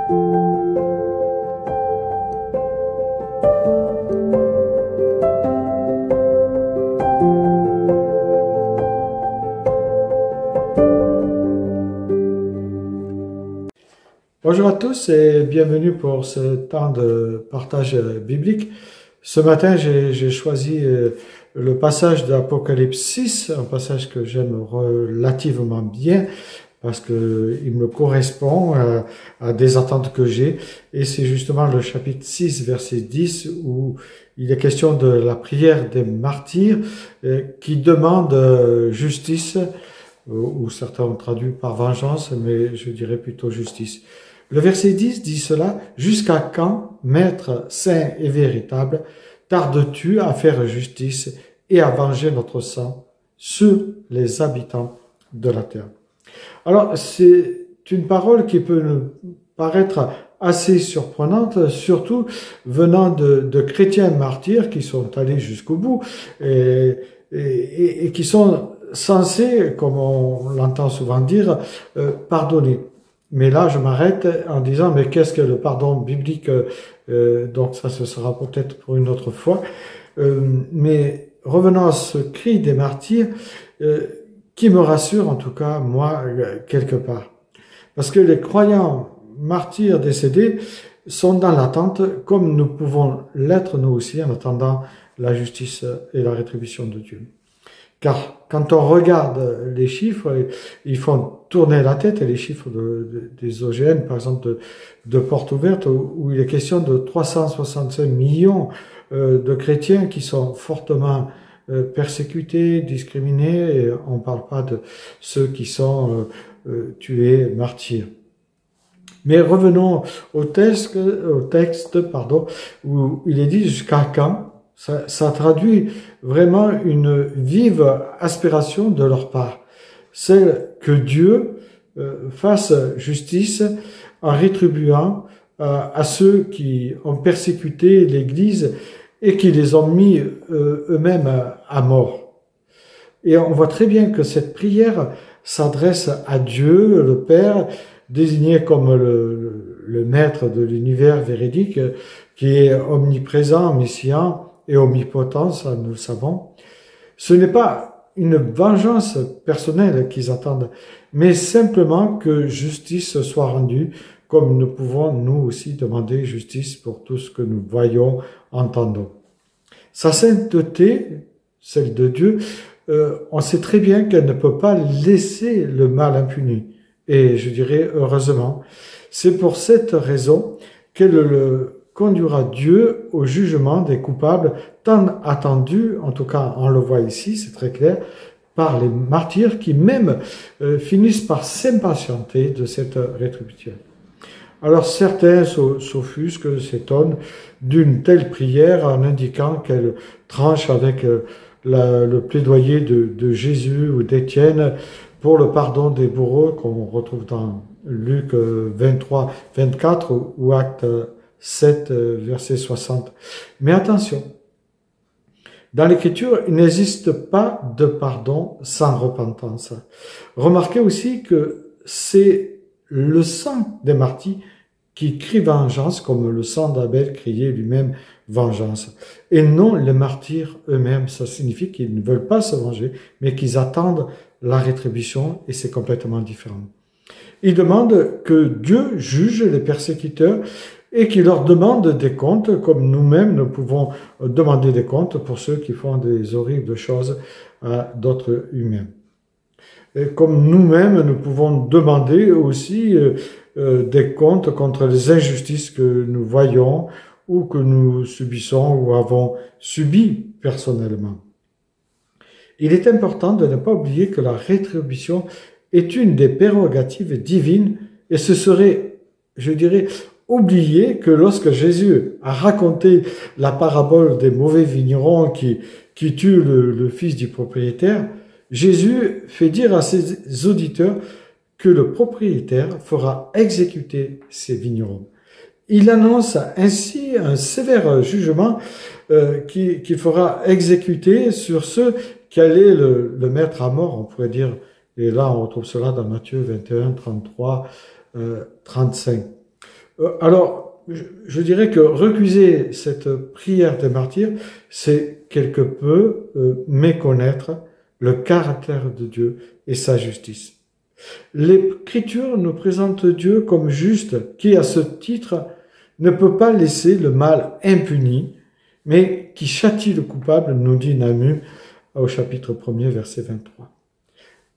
Bonjour à tous et bienvenue pour ce temps de partage biblique. Ce matin, j'ai choisi le passage d'Apocalypse 6, un passage que j'aime relativement bien parce qu'il me correspond à des attentes que j'ai. Et c'est justement le chapitre 6, verset 10, où il est question de la prière des martyrs qui demandent justice, ou certains ont traduit par vengeance, mais je dirais plutôt justice. Le verset 10 dit cela: « Jusqu'à quand, Maître saint et véritable, tardes-tu à faire justice et à venger notre sang sur les habitants de la terre ?» Alors, c'est une parole qui peut nous paraître assez surprenante, surtout venant de chrétiens martyrs qui sont allés jusqu'au bout et qui sont censés, comme on l'entend souvent dire, pardonner. Mais là, je m'arrête en disant, mais qu'est-ce que le pardon biblique? Donc ça, ce sera peut-être pour une autre fois. Mais revenons à ce cri des martyrs, qui me rassure en tout cas, moi, quelque part. Parce que les croyants martyrs décédés sont dans l'attente, comme nous pouvons l'être nous aussi, en attendant la justice et la rétribution de Dieu. Car quand on regarde les chiffres, ils font tourner la tête, et les chiffres des OGN, par exemple de Portes Ouvertes, où il est question de 365 millions de chrétiens qui sont fortement persécutés, discriminés, et on ne parle pas de ceux qui sont tués, martyrs. Mais revenons au texte, où il est dit jusqu'à quand. Ça traduit vraiment une vive aspiration de leur part, celle que Dieu fasse justice en rétribuant à ceux qui ont persécuté l'Église et qui les ont mis eux-mêmes à mort. Et on voit très bien que cette prière s'adresse à Dieu, le Père, désigné comme le maître de l'univers véridique, qui est omniprésent, omniscient et omnipotent, ça nous le savons. Ce n'est pas une vengeance personnelle qu'ils attendent, mais simplement que justice soit rendue, comme nous pouvons nous aussi demander justice pour tout ce que nous voyons, entendons. Sa sainteté, celle de Dieu, on sait très bien qu'elle ne peut pas laisser le mal impuni. Et je dirais heureusement. C'est pour cette raison qu'elle conduira Dieu au jugement des coupables, tant attendu, en tout cas on le voit ici, c'est très clair, par les martyrs qui même finissent par s'impatienter de cette rétribution. Alors certains s'offusquent, s'étonnent d'une telle prière en indiquant qu'elle tranche avec le plaidoyer de Jésus ou d'Étienne pour le pardon des bourreaux qu'on retrouve dans Luc 23, 24 ou Actes 7, verset 60. Mais attention, dans l'Écriture, il n'existe pas de pardon sans repentance. Remarquez aussi que c'est le sang des martyrs qui crie vengeance, comme le sang d'Abel criait lui-même vengeance. Et non les martyrs eux-mêmes. Ça signifie qu'ils ne veulent pas se venger, mais qu'ils attendent la rétribution, et c'est complètement différent. Ils demandent que Dieu juge les persécuteurs et qu'il leur demande des comptes, comme nous-mêmes nous pouvons demander des comptes pour ceux qui font des horribles choses à d'autres humains. Et comme nous-mêmes, nous pouvons demander aussi des comptes contre les injustices que nous voyons ou que nous subissons ou avons subi personnellement. Il est important de ne pas oublier que la rétribution est une des prérogatives divines, et ce serait, je dirais, oublier que lorsque Jésus a raconté la parabole des mauvais vignerons qui tuent le fils du propriétaire, Jésus fait dire à ses auditeurs que le propriétaire fera exécuter ses vignerons. Il annonce ainsi un sévère jugement qui fera exécuter sur ceux qui allaient le mettre à mort, on pourrait dire. Et là, on retrouve cela dans Matthieu 21, 33, 35. Alors, je dirais que recuser cette prière des martyrs, c'est quelque peu méconnaître le caractère de Dieu et sa justice. L'Écriture nous présente Dieu comme juste, qui à ce titre ne peut pas laisser le mal impuni, mais qui châtie le coupable, nous dit Nahu au chapitre 1er, verset 23.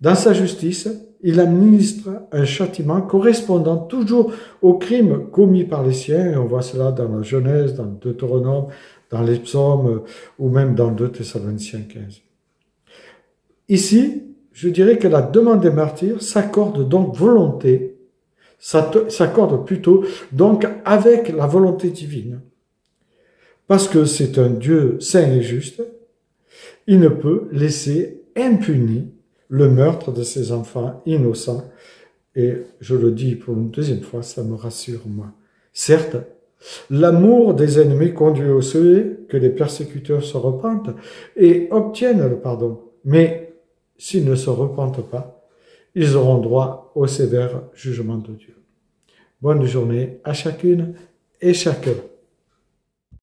Dans sa justice, il administre un châtiment correspondant toujours aux crimes commis par les siens, et on voit cela dans la Genèse, dans le Deutéronome, dans les psaumes, ou même dans 2 Thessaloniciens 15. Ici, je dirais que la demande des martyrs s'accorde donc s'accorde plutôt donc avec la volonté divine. Parce que c'est un Dieu saint et juste, il ne peut laisser impuni le meurtre de ses enfants innocents. Et je le dis pour une deuxième fois, ça me rassure moi. Certes, l'amour des ennemis conduit au souhait que les persécuteurs se repentent et obtiennent le pardon. Mais s'ils ne se repentent pas, ils auront droit au sévère jugement de Dieu. Bonne journée à chacune et chacun.